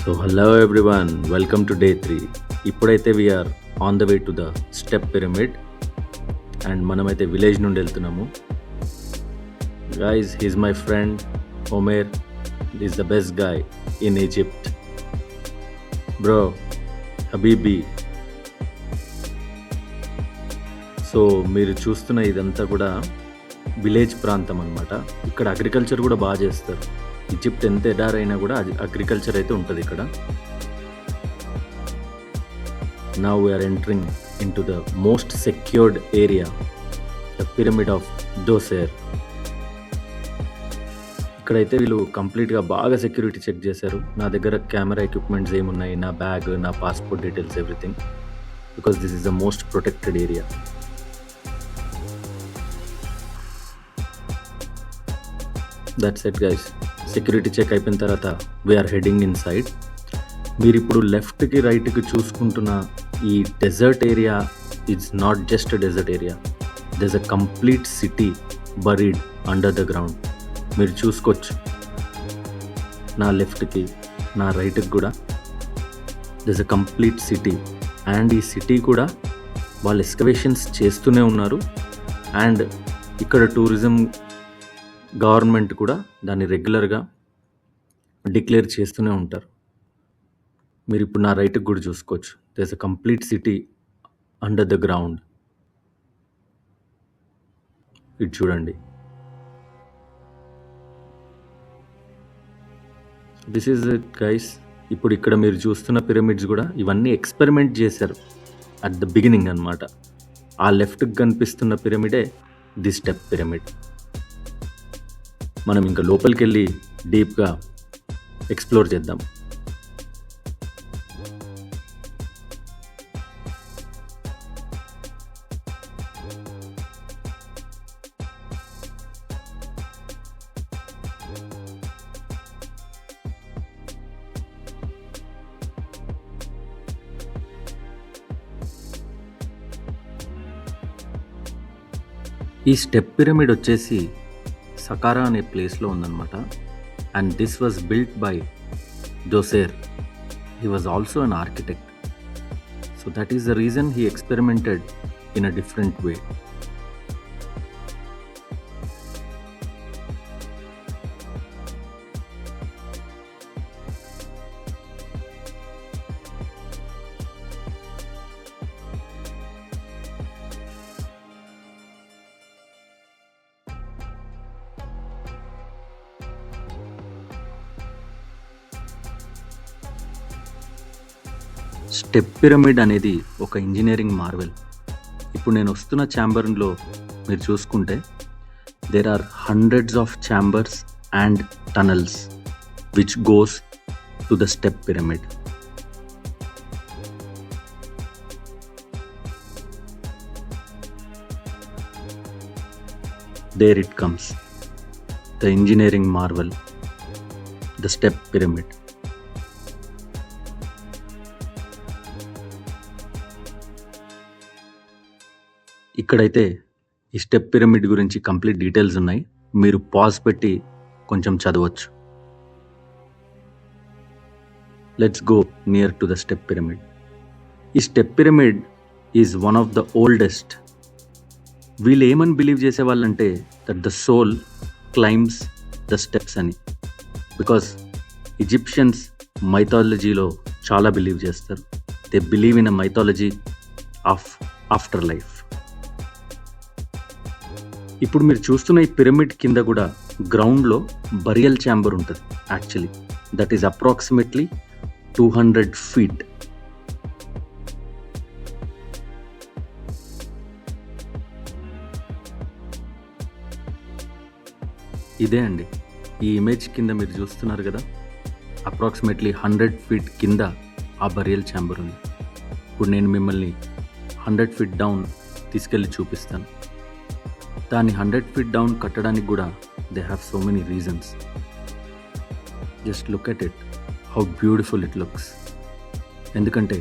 So hello everyone, welcome to day 3. ఇప్పుడైతే we're on the way to the step pyramid and మనమైతే village నుండి వెళ్తున్నాము. Guys he's my friend Omar, is the best guy in Egypt. Bro హబీబీ. So మీరు చూస్తున్న ఇదంతా కూడా village ప్రాంతం అన్నమాట. ఇక్కడ అగ్రికల్చర్ కూడా బాగా చేస్తారు. ఈజిప్ట్ ఎంత ఎడారైనా కూడా అగ్రికల్చర్ అయితే ఉంటుంది ఇక్కడ. Now we're entering in to the most secured area, the pyramid of Djoser. ఇక్కడైతే వీళ్ళు కంప్లీట్గా బాగా సెక్యూరిటీ చెక్ చేశారు. నా దగ్గర కెమెరా ఎక్విప్మెంట్స్ ఏమున్నాయి, నా బ్యాగ్, నా passport details, everything, because this is the most protected area. That's it guys. Security check అయిపోయిన తర్వాత వీఆర్ హెడింగ్ ఇన్ సైడ్. మీరు ఇప్పుడు లెఫ్ట్కి రైట్కి చూసుకుంటున్న ఈ dessert area it's not just dessert area, there is a complete city buried under the ground. మీరు చూసుకోవచ్చు నా లెఫ్ట్కి నా రైట్కి కూడా there is a complete city. And ఈ సిటీ కూడా వాళ్ళు ఎక్స్కవేషన్స్ చేస్తూనే ఉన్నారు. అండ్ ఇక్కడ టూరిజం గవర్నమెంట్ కూడా దాన్ని రెగ్యులర్గా డిక్లేర్ చేస్తూనే ఉంటారు. మీరు ఇప్పుడు నా రైట్కి కూడా చూసుకోవచ్చు, there is a complete city under the ground. ఇది చూడండి. This is it guys. ఇప్పుడు ఇక్కడ మీరు చూస్తున్న పిరమిడ్స్ కూడా ఇవన్నీ ఎక్స్పెరిమెంట్ చేశారు అట్ ద బిగినింగ్ అన్నమాట. ఆ లెఫ్ట్కి కనిపిస్తున్న పిరమిడే ది స్టెప్ పిరమిడ్. మనం ఇంకా లోపలికి వెళ్ళి డీప్గా ఎక్స్ప్లోర్ చేద్దాం. ఈ స్టెప్ పిరమిడ్ వచ్చేసి సకారా అనే ప్లేస్లో ఉందన్నమాట. And this was built by Djoser. He was also an architect. So that is the reason he experimented in a different way. Step pyramid అనేది ఒక ఇంజనీరింగ్ మార్వెల్. ఇప్పుడు నేను వస్తున్న ఛాంబర్లో మీరు చూసుకుంటే there are hundreds of chambers and tunnels which goes to the step pyramid. There it comes, the engineering marvel, the step pyramid. ఇక్కడైతే ఈ స్టెప్ పిరమిడ్ గురించి కంప్లీట్ డీటెయిల్స్ ఉన్నాయి. మీరు పాజ్ పెట్టి కొంచెం చదవచ్చు. Let's go near to the step pyramid. ఈ step pyramid is one of the oldest. వీళ్ళు ఏమని బిలీవ్ చేసేవాళ్ళంటే that the soul climbs the steps అని. బికాస్ ఈజిప్షియన్స్ మైథాలజీలో చాలా బిలీవ్ చేస్తారు. They believe in a mythology of after life. ఇప్పుడు మీరు చూస్తున్న ఈ పిరమిడ్ కింద కూడా గ్రౌండ్లో బరియల్ ఛాంబర్ ఉంటుంది. Actually that is approximately 200 feet. ఇదే అండి ఈ ఇమేజ్ కింద మీరు చూస్తున్నారు కదా, అప్రాక్సిమేట్లీ 100 feet కింద ఆ బరియల్ ఛాంబర్ ఉంది. ఇప్పుడు నేను మిమ్మల్ని 100 feet డౌన్ తీసుకెళ్ళి చూపిస్తాను. దాన్ని 100 feet డౌన్ కట్టడానికి కూడా they have so many reasons. Just look at it, how beautiful it looks. ఎందుకంటే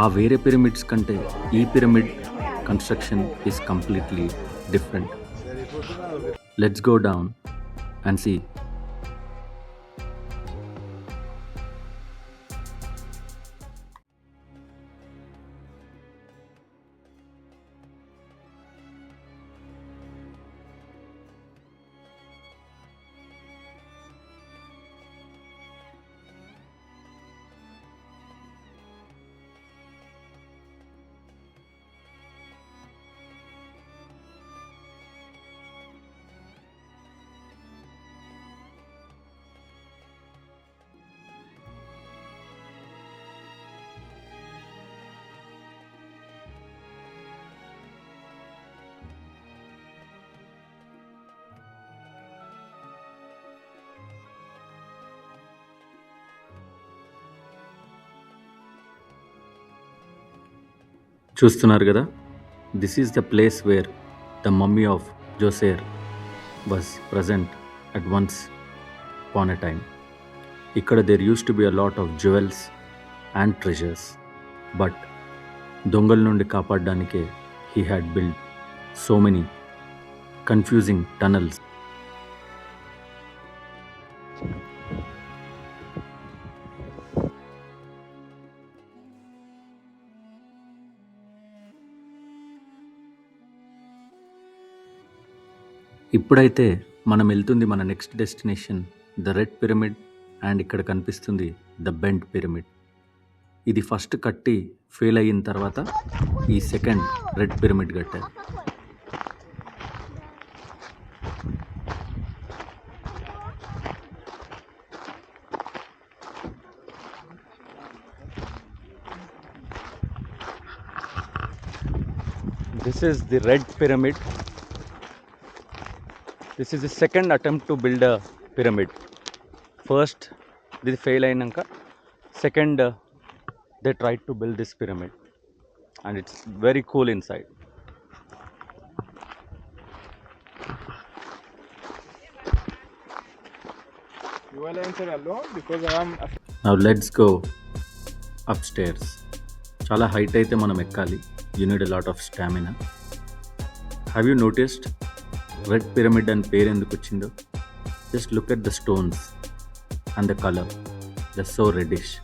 ఆ వేరే పిరమిడ్స్ కంటే ఈ pyramid construction is completely different. Let's go down and see. చూస్తున్నారు కదా, this is the place where the mummy of Djoser was present at once upon a time. ఇక్కడ there use to be a lot of jewels and treasures, but దొంగల నుండి కాపాడడానికే he had build so many confusing tunnels. ఇప్పుడైతే మనం వెళ్తుంది మన next destination the red pyramid, and ఇక్కడ కనిపిస్తుంది ద బెంట్ పిరమిడ్. ఇది ఫస్ట్ కట్టి ఫెయిల్ అయిన తర్వాత ఈ సెకండ్ రెడ్ పిరమిడ్ కట్టారు. This is the red pyramid. This is the second attempt to build a pyramid. First, this fail అయినాక second they tried to build this pyramid, and it's very cool inside. You will answer alone because I am. Now let's go upstairs. చాలా height అయితే మనం ఎక్కాలి. You need a lot of stamina. Have you noticed red pyramid అని పేరు ఎందుకు వచ్చిందో? Just look at the stones and the colour, the so reddish.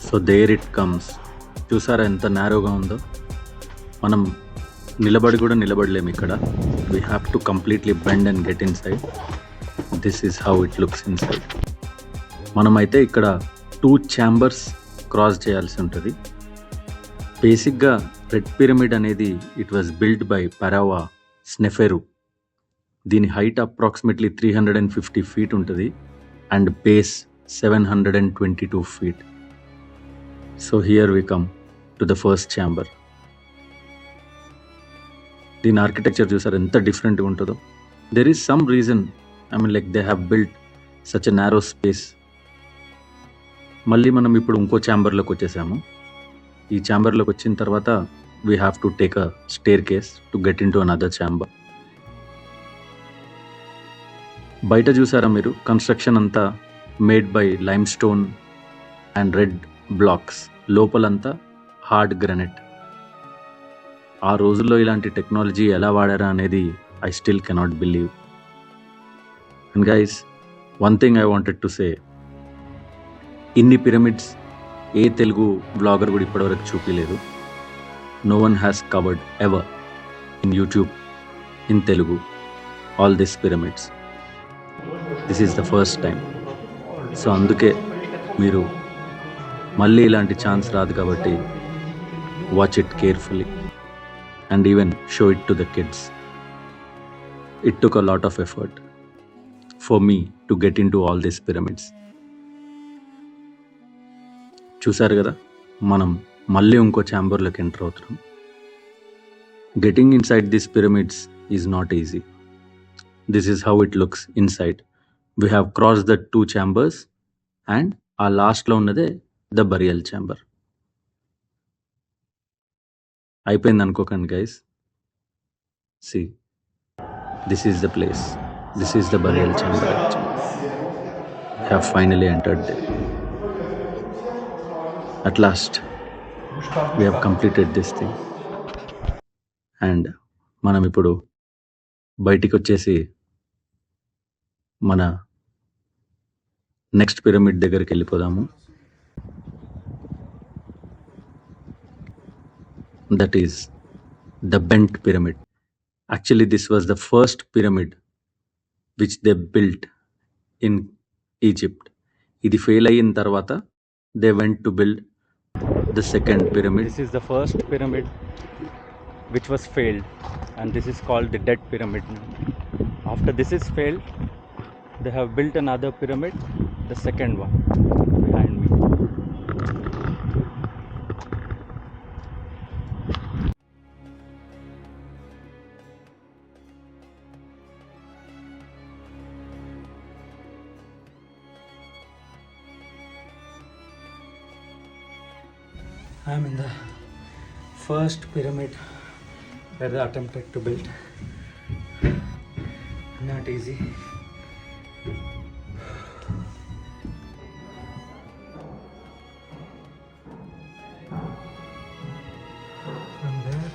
So there it comes. చూసారా ఎంత నేరోగా ఉందో? మనం నిలబడి కూడా నిలబడలేము ఇక్కడ. We have to completely bend and get inside. This is how it looks inside. మనమైతే ఇక్కడ 2 ఛాంబర్స్ క్రాస్ చేయాల్సి ఉంటుంది. బేసిక్గా రెడ్ పిరమిడ్ అనేది it was build by pharaoh Sneferu. దీని హైట్ అప్రాక్సిమేట్లీ 350 feet ఉంటుంది and base 722 feet. So here we come to the first chamber. దీని architecture చూసారు ఎంత డిఫరెంట్గా ఉంటుందో. There is some reason, I mean like they have build such a narrow space. మళ్ళీ మనం ఇప్పుడు ఇంకో ఛాంబర్లోకి వచ్చేసాము. ఈ ఛాంబర్లోకి వచ్చిన తర్వాత we have to take a staircase to get into another chamber. బయట చూసారా మీరు? కన్స్ట్రక్షన్ అంతా made by limestone and red blocks. లోపలంతా హార్డ్ గ్రానైట్. ఆ రోజుల్లో ఇలాంటి టెక్నాలజీ ఎలా వాడారా అనేది I still cannot believe. And guys, one thing I wanted to say, ఇన్ని పిరమిడ్స్ ఏ తెలుగు బ్లాగర్ కూడా ఇప్పటివరకు చూపించలేదు. No one has covered ever in YouTube in Telugu all this pyramids. This is the first time. So అందుకే మీరు మళ్ళీ ఇలాంటి chance రాదు కాబట్టి watch it carefully and even show it to the kids. It took a lot of effort for me to get in to all these pyramids. చూసారు కదా, మనం మళ్ళీ ఇంకో ఛాంబర్లోకి ఎంటర్ అవుతున్నాం. Getting in side these pyramids is not easy. This is how it looks inside. We have crossed the 2 chambers and our last లో ఉన్నదే the burial chamber. అయిపోయింది అనుకోకండి guys. See, this is the place. This is the burial chamber actually. We have finally entered there. At last, we have completed this thing. And మనం ఇప్పుడు బయటికి వచ్చేసి మన next pyramid దగ్గరికి వెళ్ళిపోదాము. That is the bent pyramid. Actually this was the first pyramid which they built in Egypt. ఇది fail అయిన తర్వాత they went to build the second pyramid. This is the first pyramid which was failed, and this is called the dead pyramid. After this is failed, they have built another pyramid, the second one behind me. I am in the first pyramid that they attempted to build. Not easy. From there,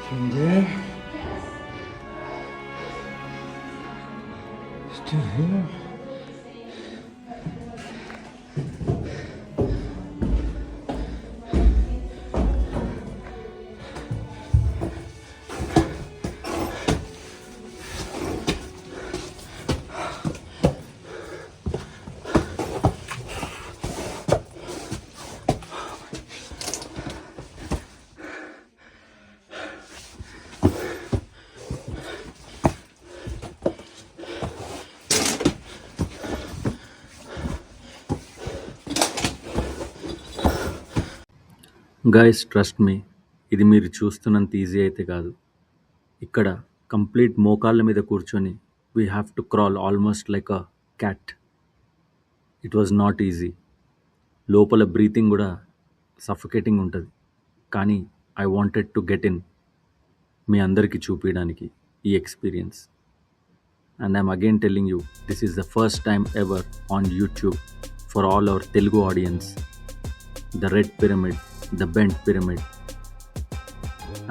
from there, still here. Guys trust me, ఇది మీరు చూస్తున్నంత easy అయితే కాదు. ఇక్కడ complete మోకాళ్ళ మీద కూర్చొని we have to crawl almost like a cat. It was not easy. లోపల breathing కూడా సఫికేటింగ్ ఉంటుంది. కానీ I wanted to get in, మీ అందరికీ చూపించడానికి ఈ experience. And I'm again telling you, this is the first time ever on YouTube for all our Telugu audience. The red pyramid, the bent pyramid,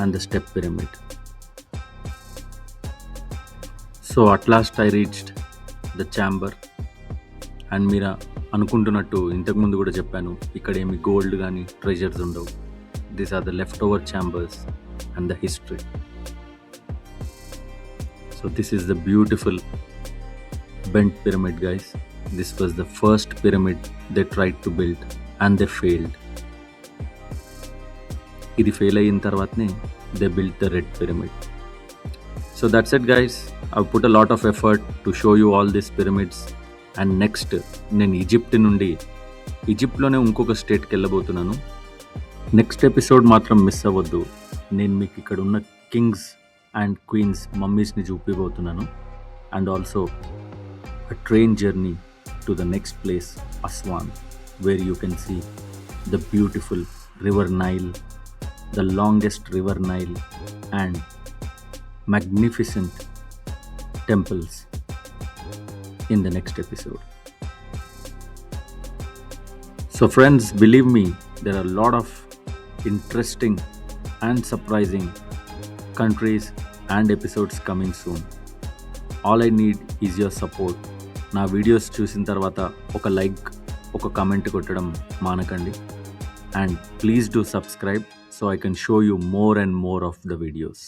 and the step pyramid. So at last I reached the chamber. And మీరు అనుకుంటున్నట్టు ఇంతకుముందు కూడా చెప్పాను, ఇక్కడ ఏమి gold కానీ treasures ఉండవు. These are the leftover chambers and the history. So this is the beautiful bent pyramid, guys. This was the first pyramid they tried to build and they failed. ఇది fail అయిన తర్వాతనే they built the red pyramid. So that's it guys. I put a lot of effort to show you all this pyramids. And next నేను ఈజిప్ట్లోనే ఇంకొక స్టేట్కి వెళ్ళబోతున్నాను. Next episode మాత్రం miss అవ్వద్దు. నేను మీకు ఇక్కడ ఉన్న కింగ్స్ అండ్ క్వీన్స్ మమ్మీస్ని చూపిపోతున్నాను. And also a train journey to the next place, Aswan, where you can see the beautiful river Nile, the longest river Nile, and magnificent temples in the next episode. So friends, believe me, there are a lot of interesting and surprising countries and episodes coming soon. All I need is your support. నా videos చూసిన తర్వాత ఒక like, ఒక comment కొట్టడం మానకండి. And please do subscribe so I can show you more and more of the videos.